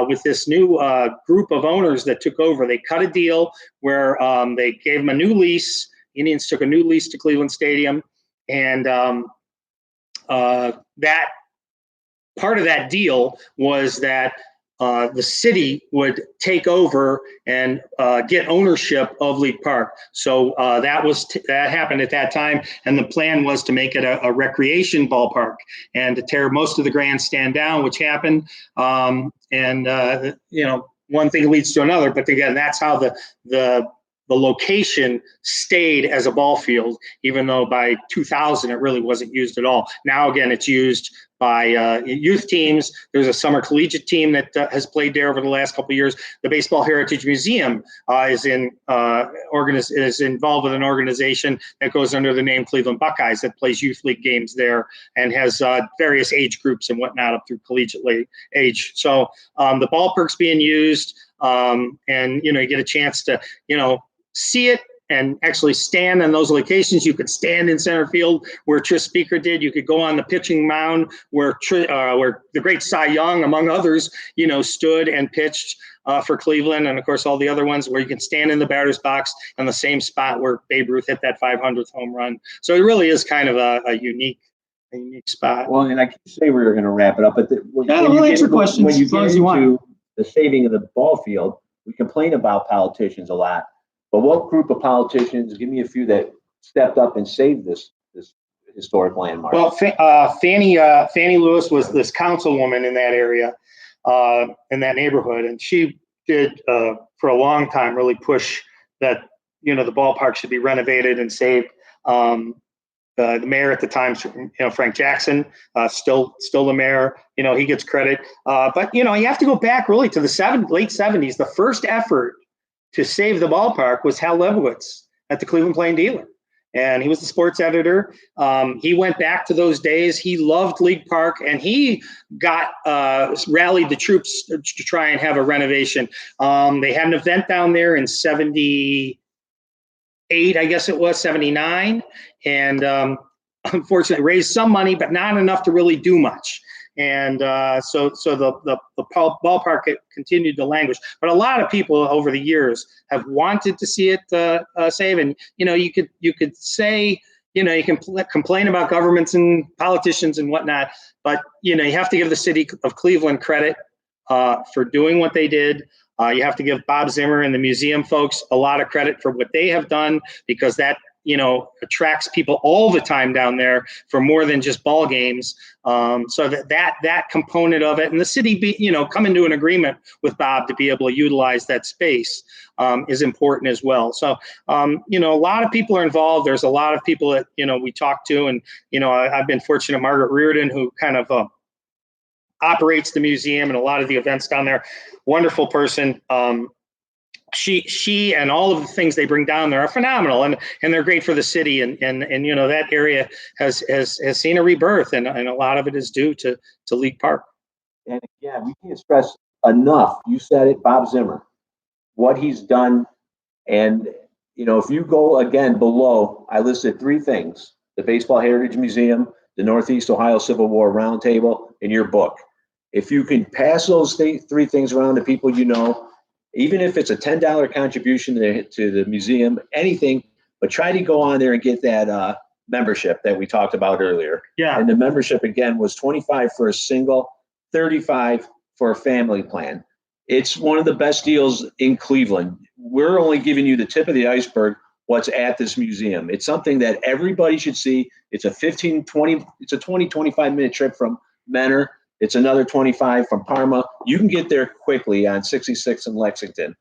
with this new group of owners that took over. They cut a deal where they gave them a new lease. Indians took a new lease to Cleveland Stadium, and that part of that deal was that the city would take over and get ownership of League Park. So that happened at that time, and the plan was to make it a recreation ballpark and to tear most of the grandstand down, which happened. One thing leads to another, but again, that's how the location stayed as a ball field, even though by 2000 it really wasn't used at all. Now again, it's used by youth teams. There's a summer collegiate team that has played there over the last couple of years. The Baseball Heritage Museum is involved with an organization that goes under the name Cleveland Buckeyes that plays youth league games there and has various age groups and whatnot up through collegiate age. So the ballpark's being used, and you get a chance to see it and actually stand in those locations. You could stand in center field where Tris Speaker did. You could go on the pitching mound where the great Cy Young, among others, stood and pitched for Cleveland, and of course all the other ones where you can stand in the batter's box in the same spot where Babe Ruth hit that 500th home run. So it really is kind of a unique spot. Well, and I can say we were going to wrap it up, but when we'll answer questions when you as long get as you want. into the saving of the ball field, we complain about politicians a lot. But what group of politicians, give me a few that stepped up and saved this historic landmark? Well, Fannie Lewis was this councilwoman in that area, in that neighborhood, and she did for a long time really push that the ballpark should be renovated and saved. The mayor at the time, Frank Jackson, still the mayor. He gets credit, but you have to go back really to the late 70s. The first effort to save the ballpark was Hal Lebowitz at the Cleveland Plain Dealer. And he was the sports editor. He went back to those days. He loved League Park, and he got rallied the troops to try and have a renovation. They had an event down there in 78, I guess it was, 79. And unfortunately raised some money, but not enough to really do much. And so the ballpark continued to languish. But a lot of people over the years have wanted to see it save. And you could say you can complain about governments and politicians and whatnot, but you have to give the city of Cleveland credit for doing what they did. You have to give Bob Zimmer and the museum folks a lot of credit for what they have done, because that attracts people all the time down there for more than just ball games. So that component of it, and the city coming to an agreement with Bob to be able to utilize that space is important as well. So a lot of people are involved. There's a lot of people that we talk to, and I've been fortunate. Margaret Reardon, who kind of operates the museum and a lot of the events down there, wonderful person. She and all of the things they bring down there are phenomenal, and they're great for the city, and that area has seen a rebirth, and a lot of it is due to League Park. And again, we can't stress enough. You said it, Bob Zimmer, what he's done, and if you go again below, I listed 3 things: the Baseball Heritage Museum, the Northeast Ohio Civil War Roundtable, and your book. If you can pass those 3 things around to people even if it's a $10 contribution to the museum, anything, but try to go on there and get that membership that we talked about earlier. Yeah. And the membership, again, was $25 for a single, $35 for a family plan. It's one of the best deals in Cleveland. We're only giving you the tip of the iceberg, what's at this museum. It's something that everybody should see. It's a 25-minute trip from Menor. It's another 25 from Parma. You can get there quickly on 66 in Lexington.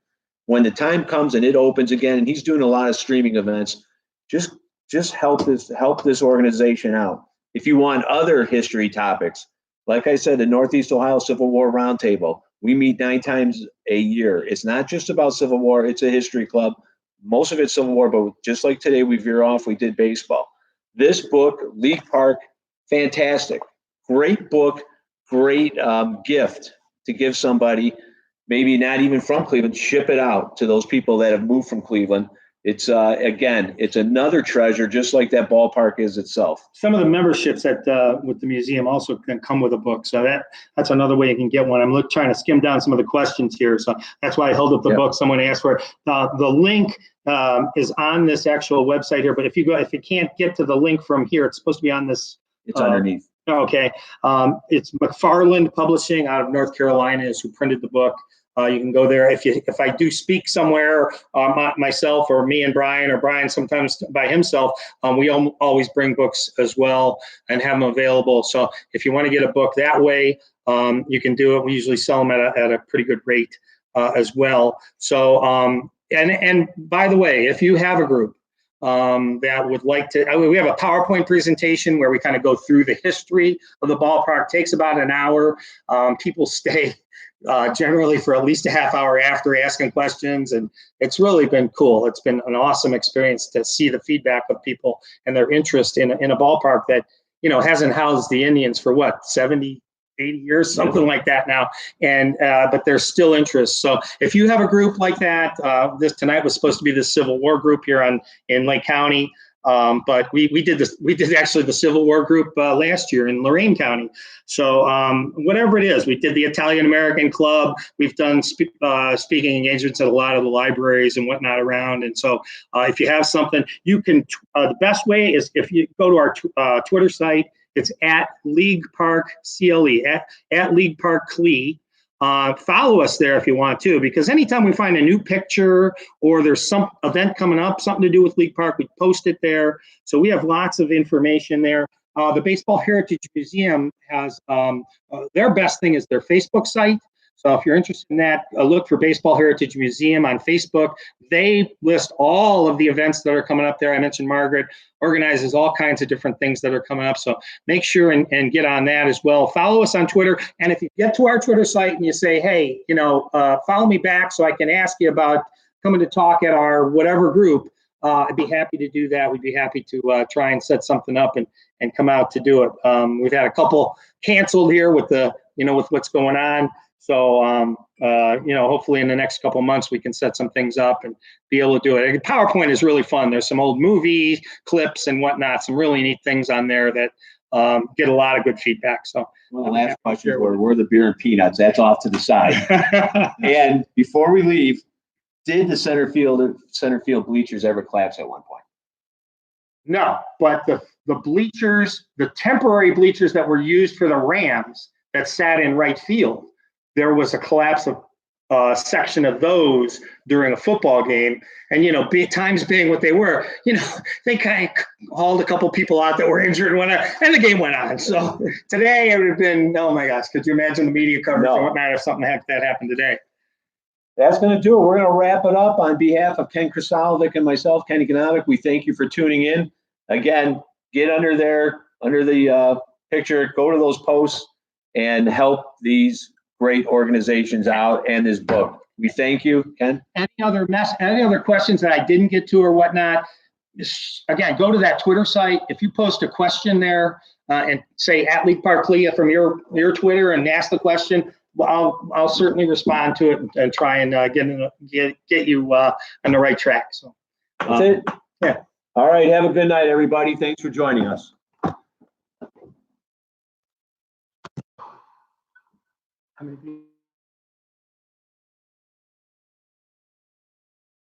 When the time comes and it opens again, and he's doing a lot of streaming events, just help this organization out. If you want other history topics, like I said, the Northeast Ohio Civil War Roundtable, we meet 9 times a year. It's not just about Civil War. It's a history club. Most of it's Civil War, but just like today we veer off, we did baseball. This book, League Park, fantastic. Great book. Great gift to give somebody, maybe not even from Cleveland. Ship it out to those people that have moved from Cleveland. It's it's another treasure, just like that ballpark is itself. Some of the memberships with the museum also can come with a book, so that's another way you can get one. I'm trying to skim down some of the questions here, so that's why I held up the book. Someone asked for it. The link is on this actual website here, but if you can't get to the link from here, it's supposed to be on this. It's underneath. Okay. It's McFarland Publishing out of North Carolina is who printed the book. You can go there. If I do speak somewhere, myself or me and Brian, or Brian sometimes by himself, we always bring books as well and have them available. So if you want to get a book that way, you can do it. We usually sell them at a pretty good rate as well. So and by the way, if you have a group, that would like to, we have a PowerPoint presentation where we kind of go through the history of the ballpark. Takes about an hour. People stay generally for at least a half hour after asking questions, and it's really been cool. It's been an awesome experience to see the feedback of people and their interest in a ballpark that, you know, hasn't housed the Indians for what, 70, 80 years, something like that now. And but there's still interest. So if you have a group like that, this tonight was supposed to be the Civil War group here in Lake County. But we did actually the Civil War group last year in Lorain County. So whatever it is, we did the Italian American Club. We've done speaking engagements at a lot of the libraries and whatnot around. And so if you have something, you can, the best way is if you go to our Twitter site. It's at League Park CLE, at League Park CLE. Follow us there if you want to, because anytime we find a new picture or there's some event coming up, something to do with League Park, we post it there. So we have lots of information there. The Baseball Heritage Museum has, their best thing is their Facebook site. So if you're interested in that, look for Baseball Heritage Museum on Facebook. They list all of the events that are coming up there. I mentioned Margaret organizes all kinds of different things that are coming up. So make sure and get on that as well. Follow us on Twitter. And if you get to our Twitter site and you say, hey, you know, follow me back so I can ask you about coming to talk at our whatever group, I'd be happy to do that. We'd be happy to try and set something up and come out to do it. We've had a couple canceled here with with what's going on. So, hopefully in the next couple of months, we can set some things up and be able to do it. PowerPoint is really fun. There's some old movie clips and whatnot, some really neat things on there that get a lot of good feedback. So, well, the last question were the beer and peanuts. That's off to the side. And before we leave, did the center field bleachers ever collapse at one point? No, but the bleachers, the temporary bleachers that were used for the Rams that sat in right field, there was a collapse of section of those during a football game. And, times being what they were, they kind of hauled a couple people out that were injured and the game went on. So today it would have been, oh my gosh, could you imagine the media coverage and whatnot if something like that happened today? That's going to do it. We're going to wrap it up. On behalf of Ken Krasalovic and myself, Ken Economic, we thank you for tuning in. Again, get under the picture, go to those posts and help these great organizations out and this book. We thank you, Ken. Any other questions that I didn't get to or whatnot, again, go to that Twitter site. If you post a question there and say at League Park CLE from your Twitter and ask the question, I'll certainly respond to it and try and get you on the right track. So that's it. Yeah. All right. Have a good night, everybody. Thanks for joining us. How many people?